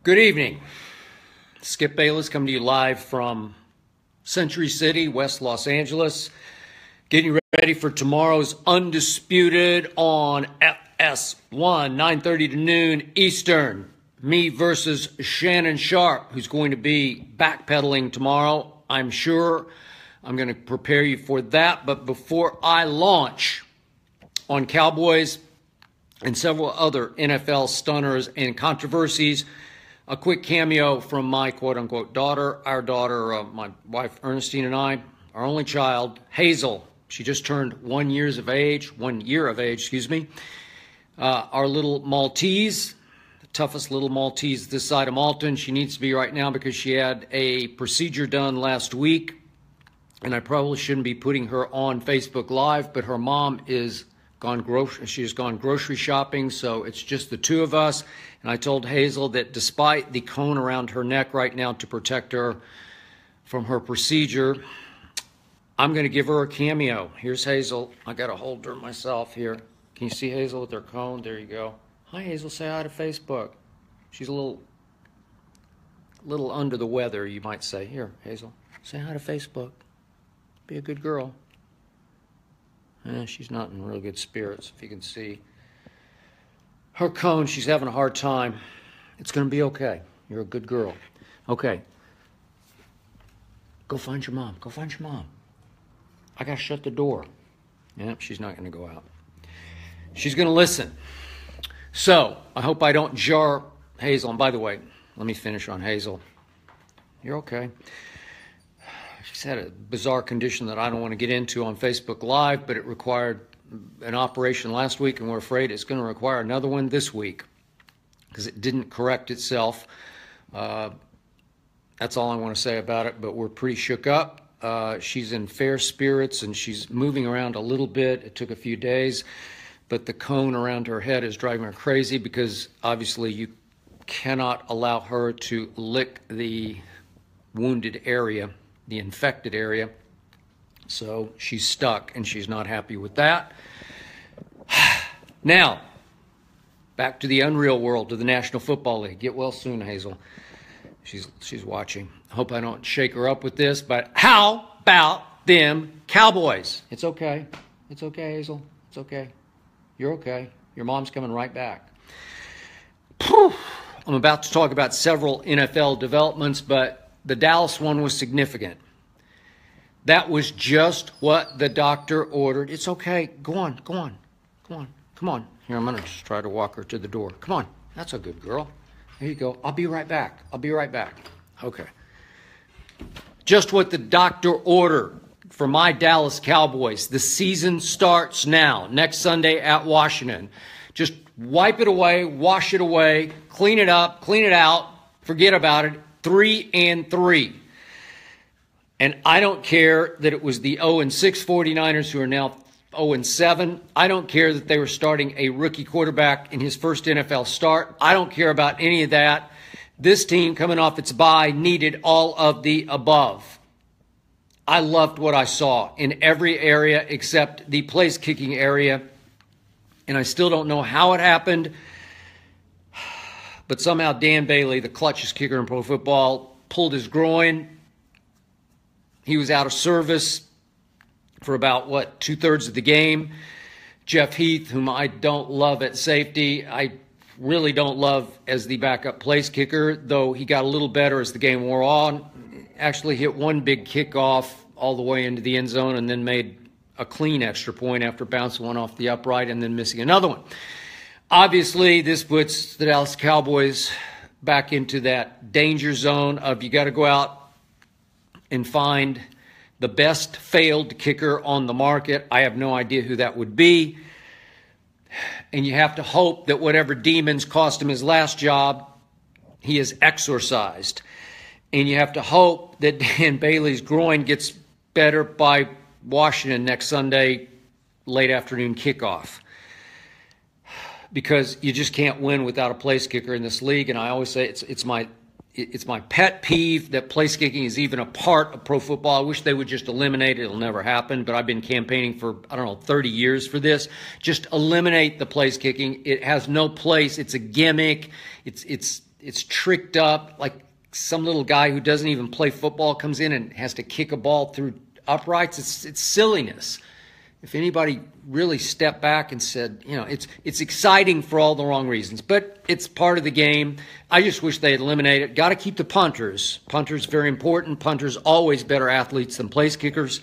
Good evening. Skip Bayless coming to you live from Century City, West Los Angeles. Getting ready for tomorrow's Undisputed on FS1, 9:30 to noon Eastern. Me versus Shannon Sharpe, who's going to be backpedaling tomorrow. I'm sure I'm going to prepare you for that. But before I launch on Cowboys and several other NFL stunners and controversies, a quick cameo from my quote-unquote daughter, our daughter, my wife Ernestine and I, our only child, Hazel. She just turned 1 year of age, excuse me. Our little Maltese, the toughest little Maltese this side of Malton. She needs to be right now because she had a procedure done last week. And I probably shouldn't be putting her on Facebook Live, but her mom is she has gone grocery shopping, so it's just the two of us. And I told Hazel that despite the cone around her neck right now to protect her from her procedure, I'm going to give her a cameo. Here's Hazel. I got to hold her myself here. Can you see Hazel with her cone? There you go. Hi, Hazel. Say hi to Facebook. She's a little under the weather, you might say. Here, Hazel. Say hi to Facebook. Be a good girl. She's not in real good spirits, if you can see. Her cone, she's having a hard time. It's going to be okay. You're a good girl. Okay. Go find your mom. Go find your mom. I got to shut the door. Yep, she's not going to go out. She's going to listen. So, I hope I don't jar Hazel. And by the way, let me finish on Hazel. You're okay. She's had a bizarre condition that I don't want to get into on Facebook Live, but it required an operation last week, and we're afraid it's going to require another one this week because it didn't correct itself. That's all I want to say about it, but we're pretty shook up. She's in fair spirits, and she's moving around a little bit. It took a few days, but the cone around her head is driving her crazy because obviously you cannot allow her to lick the wounded area, the infected area. So she's stuck, and she's not happy with that. Now, back to the unreal world, to the National Football League. Get well soon, Hazel. She's watching. I hope I don't shake her up with this, but how about them Cowboys? It's okay. It's okay, Hazel. It's okay. You're okay. Your mom's coming right back. Whew. I'm about to talk about several NFL developments, but the Dallas one was significant. That was just what the doctor ordered. It's okay. Go on. Go on. Come on. Come on. Here, I'm going to just try to walk her to the door. Come on. That's a good girl. There you go. I'll be right back. I'll be right back. Okay. Just what the doctor ordered for my Dallas Cowboys. The season starts now, next Sunday at Washington. Just wipe it away, wash it away, clean it up, clean it out, forget about it. 3-3. And I don't care that it was the 0-6 49ers who are now 0-7. I don't care that they were starting a rookie quarterback in his first NFL start. I don't care about any of that. This team coming off its bye needed all of the above. I loved what I saw in every area except the place-kicking area. And I still don't know how it happened. But somehow Dan Bailey, the clutchest kicker in pro football, pulled his groin. He was out of service for about, 2/3 of the game. Jeff Heath, whom I don't love at safety, I really don't love as the backup place kicker, though he got a little better as the game wore on. Actually hit one big kickoff all the way into the end zone and then made a clean extra point after bouncing one off the upright and then missing another one. Obviously, this puts the Dallas Cowboys back into that danger zone of you got to go out and find the best failed kicker on the market. I have no idea who that would be. And you have to hope that whatever demons cost him his last job, he is exorcised. And you have to hope that Dan Bailey's groin gets better by Washington next Sunday, late afternoon kickoff. Because you just can't win without a place kicker in this league. And I always say it's my pet peeve that place kicking is even a part of pro football. I wish they would just eliminate it. It'll never happen. But I've been campaigning for, 30 years for this. Just eliminate the place kicking. It has no place. It's a gimmick. It's it's tricked up, like some little guy who doesn't even play football comes in and has to kick a ball through uprights. It's silliness. If anybody really stepped back and said, it's exciting for all the wrong reasons, but it's part of the game. I just wish they'd eliminate it. Got to keep the punters. Punters very important. Punters always better athletes than place kickers,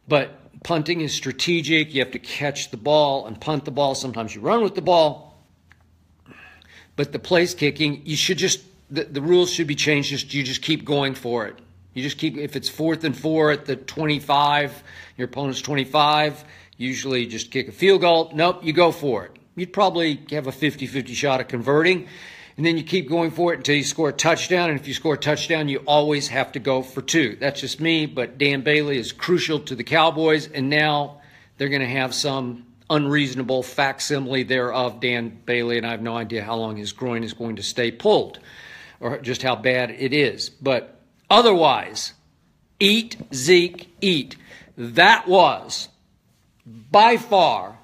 but punting is strategic. You have to catch the ball and punt the ball. Sometimes you run with the ball, but the place kicking, you should just the rules should be changed. You just keep going for it. You just keep, if it's 4th and 4 at the 25, your opponent's 25, usually just kick a field goal. Nope, you go for it. You'd probably have a 50-50 shot of converting, and then you keep going for it until you score a touchdown, and if you score a touchdown, you always have to go for 2. That's just me, but Dan Bailey is crucial to the Cowboys, and now they're going to have some unreasonable facsimile thereof Dan Bailey, and I have no idea how long his groin is going to stay pulled or just how bad it is. But otherwise, eat, Zeke, eat. That was, by far,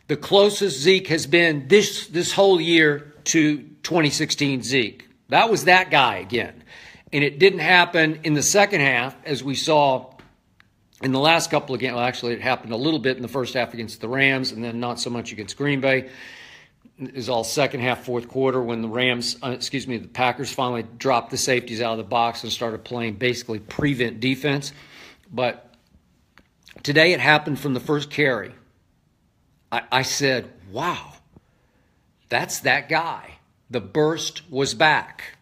the closest Zeke has been this whole year to 2016 Zeke. That was that guy again. And it didn't happen in the second half, as we saw in the last couple of games. Well, actually, it happened a little bit in the first half against the Rams, and then not so much against Green Bay. It was all second half, fourth quarter, when the Packers finally dropped the safeties out of the box and started playing basically prevent defense. But today it happened from the first carry. I said, wow, that's that guy. The burst was back.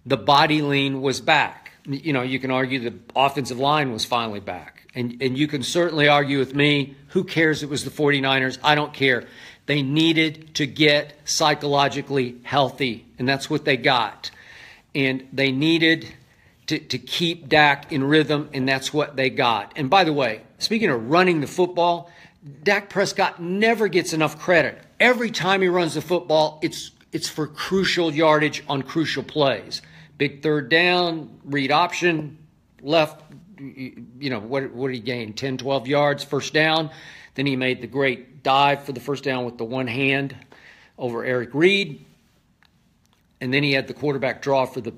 The body lean was back. You can argue the offensive line was finally back. And you can certainly argue with me, who cares it was the 49ers? I don't care. They needed to get psychologically healthy, and that's what they got. And they needed to keep Dak in rhythm, and that's what they got. And by the way, speaking of running the football, Dak Prescott never gets enough credit. Every time he runs the football, it's for crucial yardage on crucial plays. Big third down, read option, left, what did he gain? 10, 12 yards, first down. Then he made the great dive for the first down with the one hand over Eric Reed. And then he had the quarterback draw for the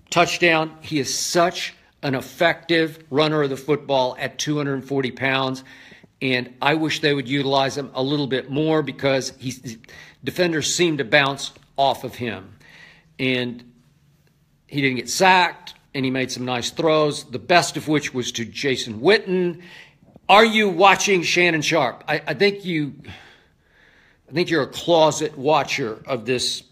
touchdown. He is such an effective runner of the football at 240 pounds. And I wish they would utilize him a little bit more, because defenders seem to bounce off of him. And he didn't get sacked, and he made some nice throws, the best of which was to Jason Witten. Are you watching Shannon Sharpe? I think you're a closet watcher of this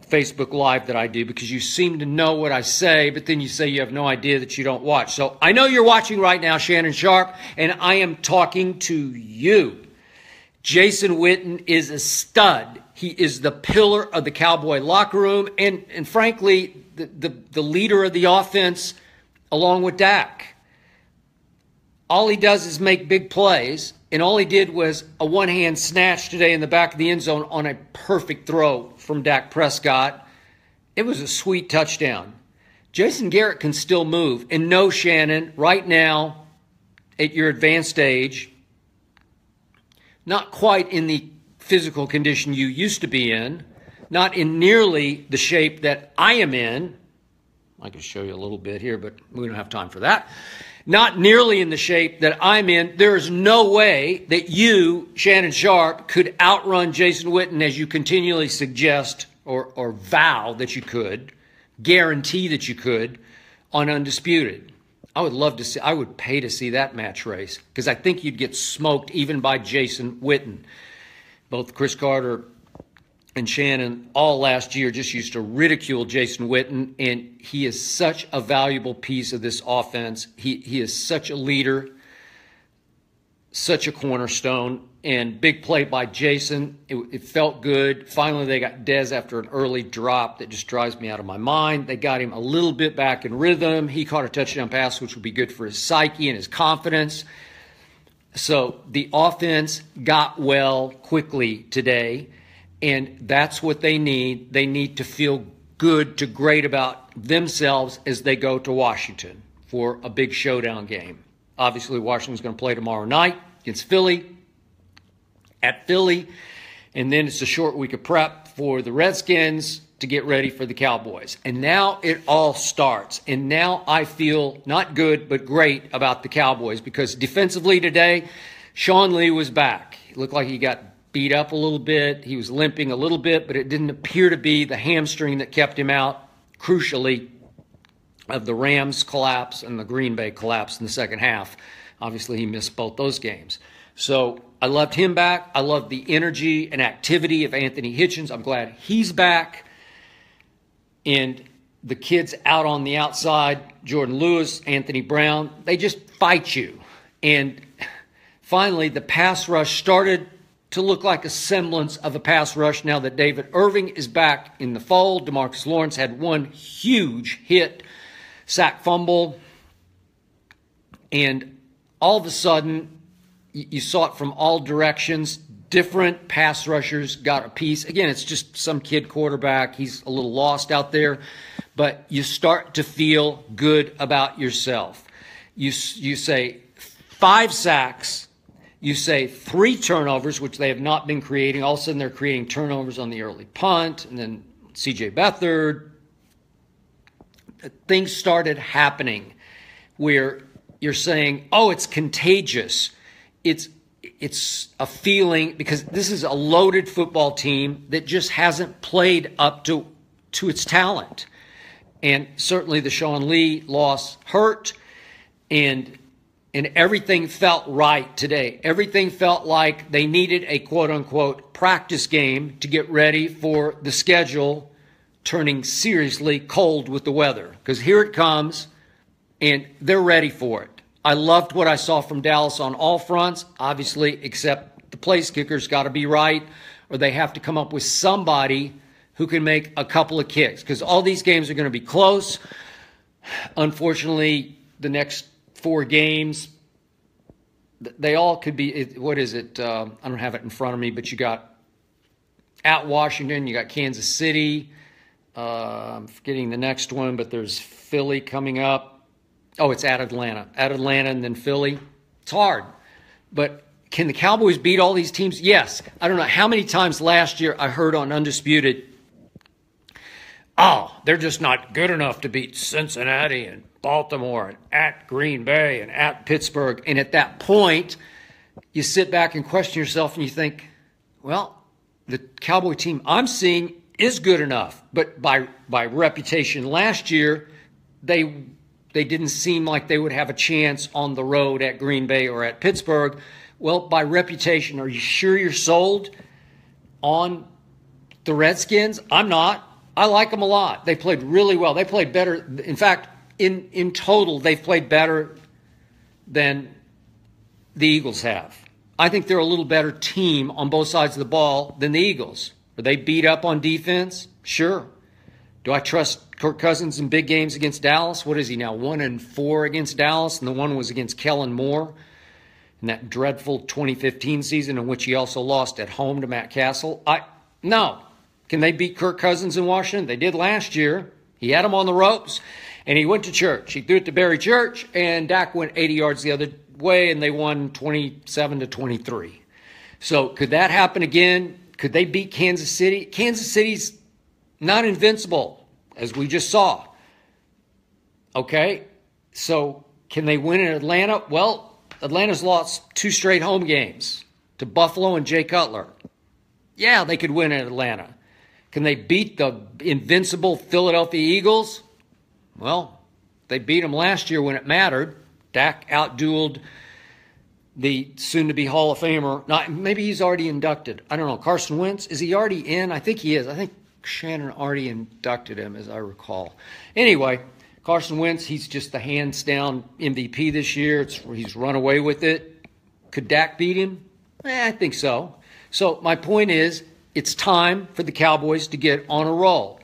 Facebook Live that I do, because you seem to know what I say, but then you say you have no idea that you don't watch. So I know you're watching right now, Shannon Sharpe, and I am talking to you. Jason Witten is a stud. He is the pillar of the Cowboy locker room, and frankly, the leader of the offense along with Dak. All he does is make big plays, and all he did was a one-hand snatch today in the back of the end zone on a perfect throw from Dak Prescott. It was a sweet touchdown. Jason Garrett can still move. And no, Shannon, right now, at your advanced age, not quite in the physical condition you used to be in, not in nearly the shape that I am in. I can show you a little bit here, but we don't have time for that. Not nearly in the shape that I'm in. There is no way that you, Shannon Sharpe, could outrun Jason Witten, as you continually suggest or vow that you could, guarantee that you could, on Undisputed. I would love to see, I would pay to see that match race, because I think you'd get smoked even by Jason Witten. Both Chris Carter and Shannon all last year just used to ridicule Jason Witten, and he is such a valuable piece of this offense. He is such a leader, such a cornerstone, and big play by Jason. It felt good. Finally, they got Dez after an early drop that just drives me out of my mind. They got him a little bit back in rhythm. He caught a touchdown pass, which would be good for his psyche and his confidence. So the offense got well quickly today. And that's what they need. They need to feel good to great about themselves as they go to Washington for a big showdown game. Obviously, Washington's going to play tomorrow night against Philly, at Philly. And then it's a short week of prep for the Redskins to get ready for the Cowboys. And now it all starts. And now I feel not good, but great about the Cowboys, because defensively today, Sean Lee was back. It looked like he got beat up a little bit. He was limping a little bit, but it didn't appear to be the hamstring that kept him out, crucially, of the Rams collapse and the Green Bay collapse in the second half. Obviously, he missed both those games. So I loved him back. I loved the energy and activity of Anthony Hitchens. I'm glad he's back. And the kids out on the outside, Jordan Lewis, Anthony Brown, they just fight you. And finally, the pass rush started to look like a semblance of a pass rush now that David Irving is back in the fold. DeMarcus Lawrence had one huge hit, sack fumble, and all of a sudden, you saw it from all directions. Different pass rushers got a piece. Again, it's just some kid quarterback. He's a little lost out there. But you start to feel good about yourself. You say 5 sacks. You say 3 turnovers, which they have not been creating. All of a sudden, they're creating turnovers on the early punt. And then C.J. Beathard. Things started happening where you're saying, oh, it's contagious. It's a feeling, because this is a loaded football team that just hasn't played up to its talent. And certainly the Sean Lee loss hurt, and everything felt right today. Everything felt like they needed a quote-unquote practice game to get ready for the schedule turning seriously cold with the weather. Because here it comes, and they're ready for it. I loved what I saw from Dallas on all fronts, obviously, except the place kicker's got to be right, or they have to come up with somebody who can make a couple of kicks, because all these games are going to be close. Unfortunately, the next 4 games, they all could be, what is it? I don't have it in front of me, but you got at Washington, you got Kansas City. I'm forgetting the next one, but there's Philly coming up. Oh, it's at Atlanta. At Atlanta and then Philly. It's hard. But can the Cowboys beat all these teams? Yes. I don't know how many times last year I heard on Undisputed, oh, they're just not good enough to beat Cincinnati and Baltimore and at Green Bay and at Pittsburgh. And at that point, you sit back and question yourself and you think, well, the Cowboy team I'm seeing is good enough. But by reputation last year, they didn't seem like they would have a chance on the road at Green Bay or at Pittsburgh. Well, by reputation, are you sure you're sold on the Redskins? I'm not. I like them a lot. They played really well. They played better. In fact, in total, they've played better than the Eagles have. I think they're a little better team on both sides of the ball than the Eagles. Are they beat up on defense? Sure. Do I trust Kirk Cousins in big games against Dallas? What is he now, 1-4 against Dallas? And the one was against Kellen Moore in that dreadful 2015 season in which he also lost at home to Matt Castle. No. Can they beat Kirk Cousins in Washington? They did last year. He had him on the ropes, and he went to church. He threw it to Barry Church, and Dak went 80 yards the other way, and they won 27-23. So could that happen again? Could they beat Kansas City? Kansas City's not invincible, as we just saw. Okay, so can they win in Atlanta? Well, Atlanta's lost 2 straight home games to Buffalo and Jay Cutler. Yeah, they could win in Atlanta. Can they beat the invincible Philadelphia Eagles? Well, they beat them last year when it mattered. Dak outdueled the soon-to-be Hall of Famer. Maybe he's already inducted. I don't know. Carson Wentz, is he already in? I think he is. I think Shannon already inducted him, as I recall. Anyway, Carson Wentz, he's just the hands-down MVP this year. He's run away with it. Could Dak beat him? I think so. So my point is, it's time for the Cowboys to get on a roll.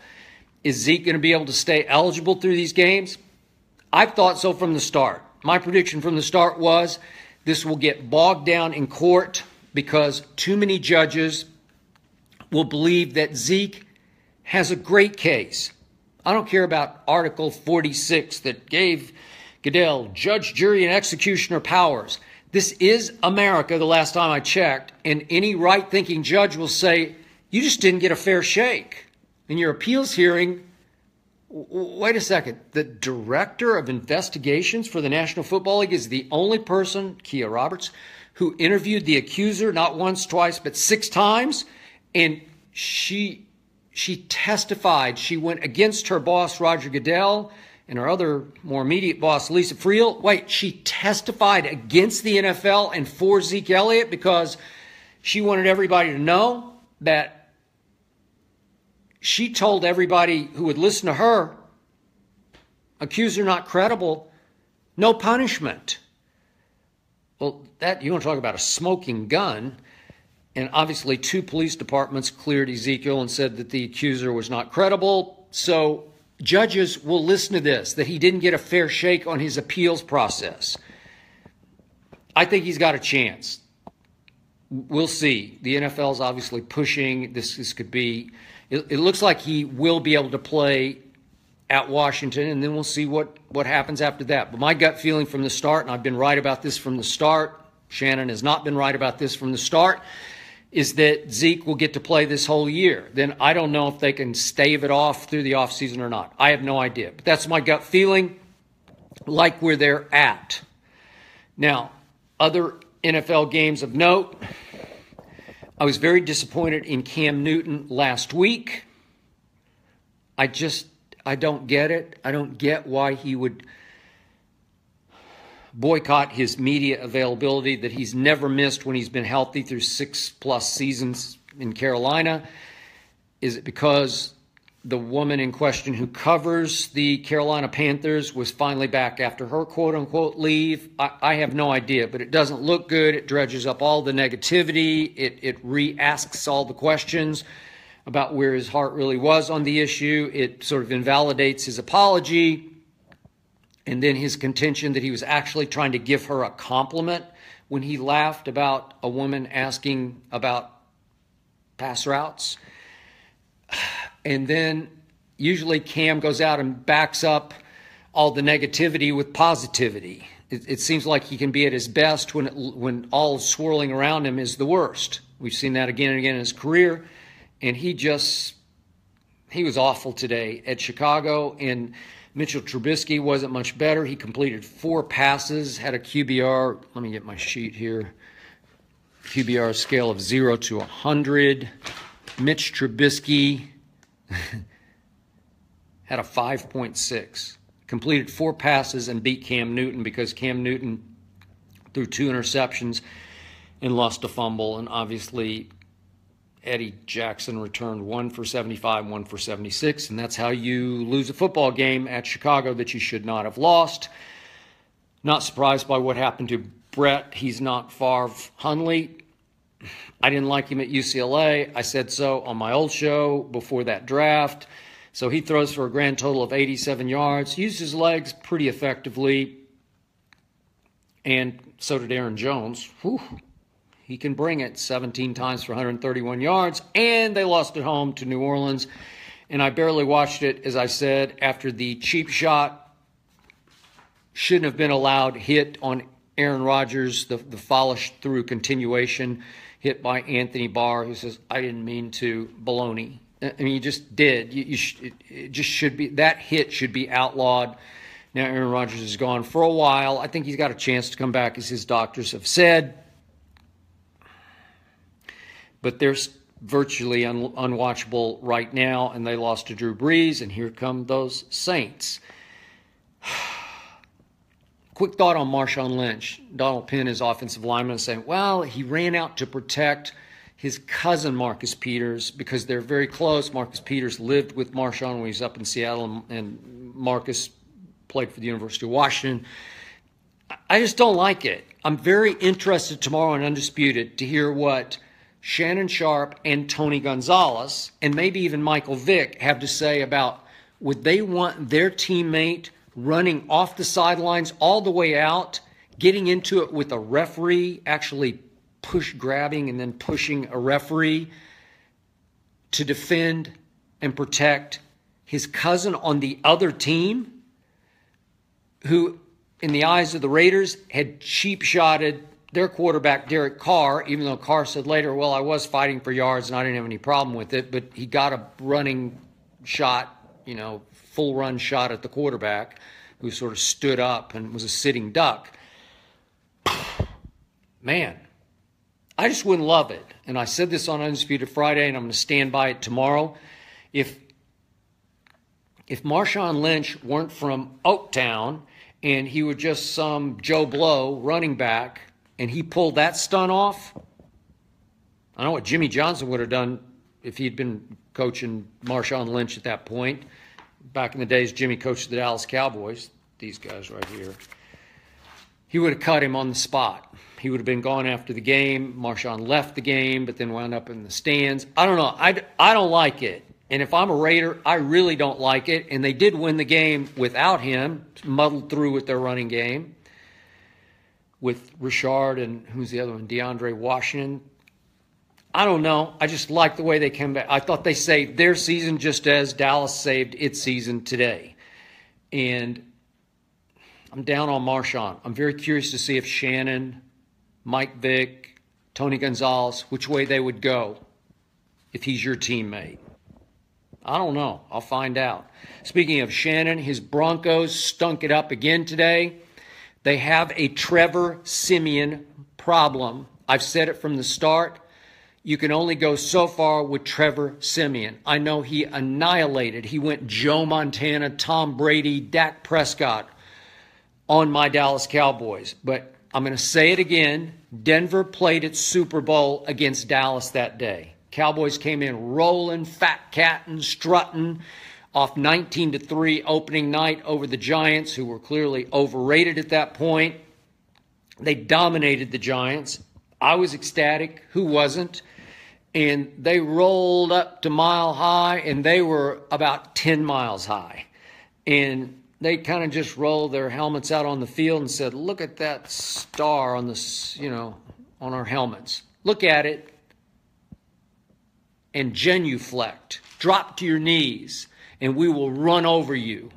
Is Zeke going to be able to stay eligible through these games? I've thought so from the start. My prediction from the start was this will get bogged down in court because too many judges will believe that Zeke has a great case. I don't care about Article 46 that gave Goodell judge, jury, and executioner powers. This is America, the last time I checked, and any right-thinking judge will say, you just didn't get a fair shake. In your appeals hearing, wait a second, the director of investigations for the National Football League is the only person, Kia Roberts, who interviewed the accuser not once, twice, but 6 times, and she testified. She went against her boss, Roger Goodell, and her other more immediate boss, Lisa Friel. Wait, she testified against the NFL and for Zeke Elliott because she wanted everybody to know that she told everybody who would listen to her, accuser not credible, no punishment. Well, that, you want to talk about a smoking gun. And obviously 2 police departments cleared Ezekiel and said that the accuser was not credible. So judges will listen to this, that he didn't get a fair shake on his appeals process. I think he's got a chance. We'll see. The NFL is obviously pushing. This could be, it looks like he will be able to play at Washington, and then we'll see what happens after that. But my gut feeling from the start, and I've been right about this from the start, Shannon has not been right about this from the start, is that Zeke will get to play this whole year. Then I don't know if they can stave it off through the offseason or not. I have no idea. But that's my gut feeling, like where they're at. Now, other NFL games of note. I was very disappointed in Cam Newton last week. I don't get it. I don't get why he would boycott his media availability that he's never missed when he's been healthy through 6+ seasons in Carolina. Is it because the woman in question who covers the Carolina Panthers was finally back after her quote-unquote leave? I have no idea, but it doesn't look good. It dredges up all the negativity. It re-asks all the questions about where his heart really was on the issue. It sort of invalidates his apology. And then his contention that he was actually trying to give her a compliment when he laughed about a woman asking about pass routes. And then usually Cam goes out and backs up all the negativity with positivity. It seems like he can be at his best when all swirling around him is the worst. We've seen that again and again in his career. And he was awful today at Chicago. And Mitchell Trubisky wasn't much better. He completed 4 passes, had a QBR. Let me get my sheet here. QBR scale of 0 to 100. Mitch Trubisky had a 5.6. Completed 4 passes and beat Cam Newton because Cam Newton threw 2 interceptions and lost a fumble. And obviously Eddie Jackson returned 1 for 75, 1 for 76, and that's how you lose a football game at Chicago that you should not have lost. Not surprised by what happened to Brett. He's not Favre Hundley. I didn't like him at UCLA. I said so on my old show before that draft. So he throws for a grand total of 87 yards. Used his legs pretty effectively. And so did Aaron Jones. Whew. He can bring it 17 times for 131 yards, and they lost at home to New Orleans. And I barely watched it, as I said, after the cheap shot shouldn't have been allowed hit on Aaron Rodgers, the follow-through continuation hit by Anthony Barr, who says, I didn't mean to, baloney. I mean, you just did. It just should be, that hit should be outlawed. Now Aaron Rodgers is gone for a while. I think he's got a chance to come back, as his doctors have said. But they're virtually unwatchable right now, and they lost to Drew Brees, and here come those Saints. Quick thought on Marshawn Lynch. Donald Penn, his offensive lineman, is saying, well, he ran out to protect his cousin Marcus Peters because they're very close. Marcus Peters lived with Marshawn when he was up in Seattle, and Marcus played for the University of Washington. I just don't like it. I'm very interested tomorrow in Undisputed to hear what Shannon Sharpe and Tony Gonzalez, and maybe even Michael Vick, have to say about would they want their teammate running off the sidelines all the way out, getting into it with a referee, actually grabbing and then pushing a referee to defend and protect his cousin on the other team, who, in the eyes of the Raiders, had cheap-shotted their quarterback, Derek Carr, even though Carr said later, well, I was fighting for yards and I didn't have any problem with it, but he got a running shot, full run shot at the quarterback, who sort of stood up and was a sitting duck. Man, I just wouldn't love it. And I said this on Undisputed Friday, and I'm going to stand by it tomorrow. If Marshawn Lynch weren't from Oaktown and he were just some Joe Blow running back and he pulled that stunt off, I know what Jimmy Johnson would have done if he'd been coaching Marshawn Lynch at that point. Back in the days, Jimmy coached the Dallas Cowboys, these guys right here. He would have cut him on the spot. He would have been gone after the game. Marshawn left the game, but then wound up in the stands. I don't know. I don't like it. And if I'm a Raider, I really don't like it. And they did win the game without him, muddled through with their running game, with Richard and who's the other one, DeAndre Washington. I don't know. I just like the way they came back. I thought they saved their season just as Dallas saved its season today. And I'm down on Marshawn. I'm very curious to see if Shannon, Mike Vick, Tony Gonzalez, which way they would go if he's your teammate. I don't know. I'll find out. Speaking of Shannon, his Broncos stunk it up again today. They have a Trevor Siemian problem. I've said it from the start. You can only go so far with Trevor Siemian. I know he annihilated. He went Joe Montana, Tom Brady, Dak Prescott on my Dallas Cowboys. But I'm going to say it again. Denver played its Super Bowl against Dallas that day. Cowboys came in rolling, fat-catting, strutting off 19-3 opening night over the Giants, who were clearly overrated at that point. They dominated the Giants. I was ecstatic. Who wasn't? And they rolled up to Mile High, and they were about 10 miles high. And they kind of just rolled their helmets out on the field and said, look at that star on the, on our helmets. Look at it and genuflect. Drop to your knees, and we will run over you.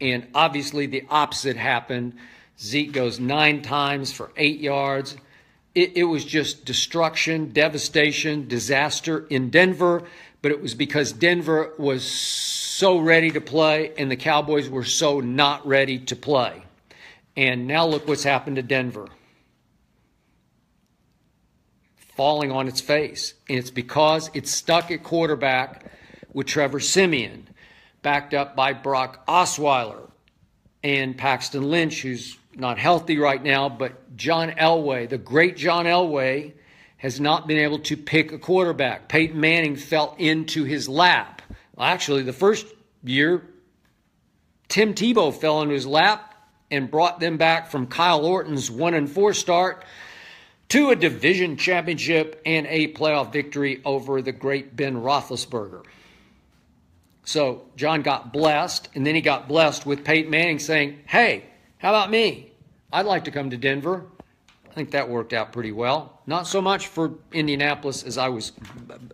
And obviously the opposite happened. Zeke goes 9 times for 8 yards. It was just destruction, devastation, disaster in Denver, but it was because Denver was so ready to play and the Cowboys were so not ready to play. And now look what's happened to Denver. Falling on its face. And it's because it's stuck at quarterback with Trevor Siemian, backed up by Brock Osweiler and Paxton Lynch, who's not healthy right now, but John Elway, the great John Elway, has not been able to pick a quarterback. Peyton Manning fell into his lap. Well, actually, the first year, Tim Tebow fell into his lap and brought them back from Kyle Orton's 1-4 start to a division championship and a playoff victory over the great Ben Roethlisberger. So John got blessed, and then he got blessed with Peyton Manning saying, hey, how about me? I'd like to come to Denver. I think that worked out pretty well. Not so much for Indianapolis, as I was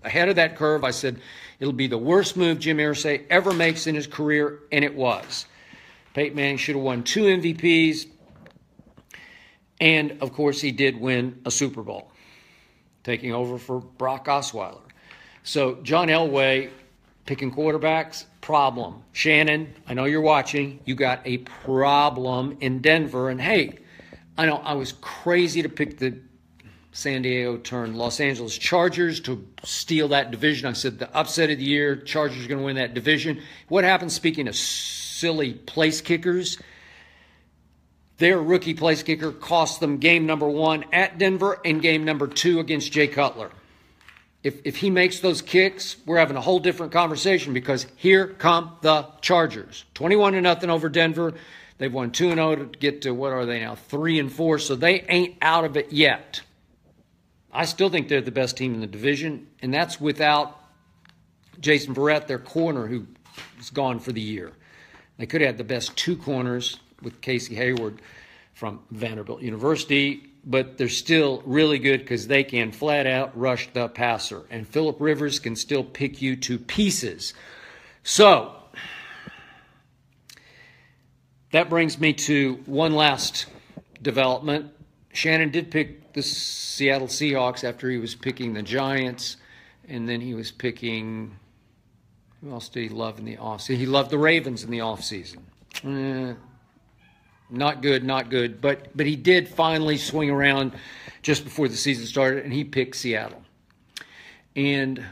ahead of that curve. I said it'll be the worst move Jim Irsay ever makes in his career, and it was. Peyton Manning should have won 2 MVPs, and, of course, he did win a Super Bowl, taking over for Brock Osweiler. So John Elway picking quarterbacks, problem. Shannon, I know you're watching. You got a problem in Denver. And, hey, I know I was crazy to pick the San Diego turned Los Angeles Chargers to steal that division. I said the upset of the year, Chargers are going to win that division. What happened, speaking of silly place kickers? Their rookie place kicker cost them game number 1 at Denver and game number 2 against Jay Cutler. If he makes those kicks, we're having a whole different conversation, because here come the Chargers. 21-0 over Denver. They've won 2-0 to get to, what are they now, 3-4, so they ain't out of it yet. I still think they're the best team in the division, and that's without Jason Verrett, their corner, who is gone for the year. They could have had the best 2 corners with Casey Hayward from Vanderbilt University, but they're still really good because they can flat out rush the passer. And Phillip Rivers can still pick you to pieces. So that brings me to one last development. Shannon did pick the Seattle Seahawks after he was picking the Giants, and then he was picking, who else did he love in the offseason? He loved the Ravens in the offseason. Not good. But he did finally swing around just before the season started, and he picked Seattle. And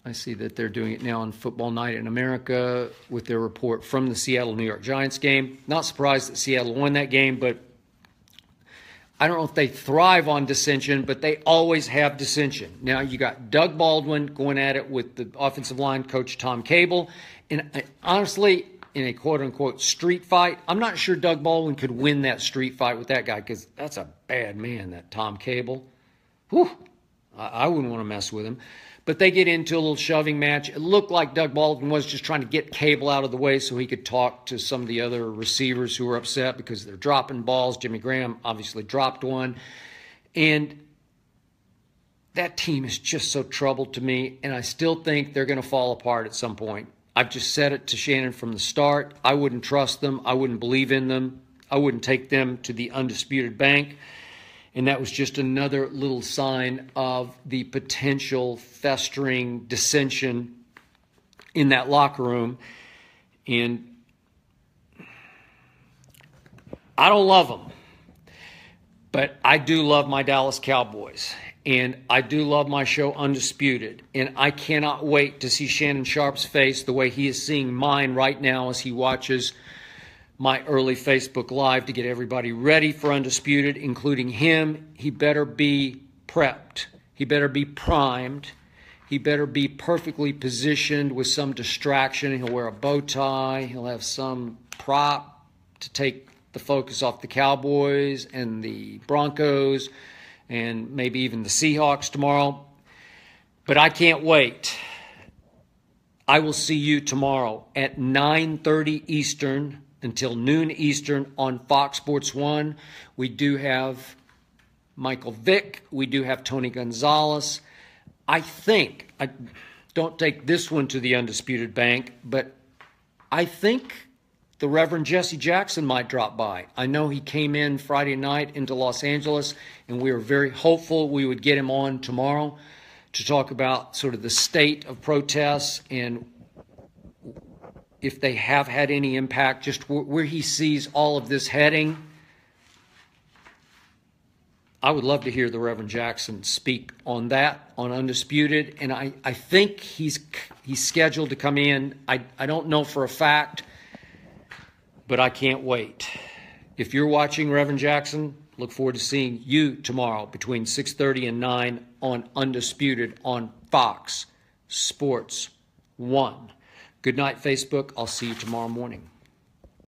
I see that they're doing it now on Football Night in America with their report from the Seattle-New York Giants game. Not surprised that Seattle won that game, but I don't know if they thrive on dissension, but they always have dissension. Now, you got Doug Baldwin going at it with the offensive line coach Tom Cable. And honestly, in a quote-unquote street fight, I'm not sure Doug Baldwin could win that street fight with that guy because that's a bad man, that Tom Cable. Whew, I wouldn't want to mess with him. But they get into a little shoving match. It looked like Doug Baldwin was just trying to get Cable out of the way so he could talk to some of the other receivers who were upset because they're dropping balls. Jimmy Graham obviously dropped one. And that team is just so troubled to me, and I still think they're going to fall apart at some point. I've just said it to Shannon from the start. I wouldn't trust them. I wouldn't believe in them. I wouldn't take them to the undisputed bank. And that was just another little sign of the potential festering dissension in that locker room. And I don't love them, but I do love my Dallas Cowboys. And I do love my show Undisputed. And I cannot wait to see Shannon Sharpe's face the way he is seeing mine right now as he watches my early Facebook Live to get everybody ready for Undisputed, including him. He better be prepped. He better be primed. He better be perfectly positioned with some distraction. He'll wear a bow tie. He'll have some prop to take the focus off the Cowboys and the Broncos and maybe even the Seahawks tomorrow. But I can't wait. I will see you tomorrow at 9:30 Eastern until noon Eastern on Fox Sports 1. We do have Michael Vick. We do have Tony Gonzalez. I think, I don't take this one to the Undisputed Bank, but I think the Reverend Jesse Jackson might drop by. I know he came in Friday night into Los Angeles, and we were very hopeful we would get him on tomorrow to talk about sort of the state of protests and if they have had any impact, just where he sees all of this heading. I would love to hear the Reverend Jackson speak on that, on Undisputed. And I think he's scheduled to come in. I don't know for a fact, but I can't wait. If you're watching Reverend Jackson, look forward to seeing you tomorrow between 6:30 and 9 on Undisputed on Fox Sports 1. Good night, Facebook. I'll see you tomorrow morning.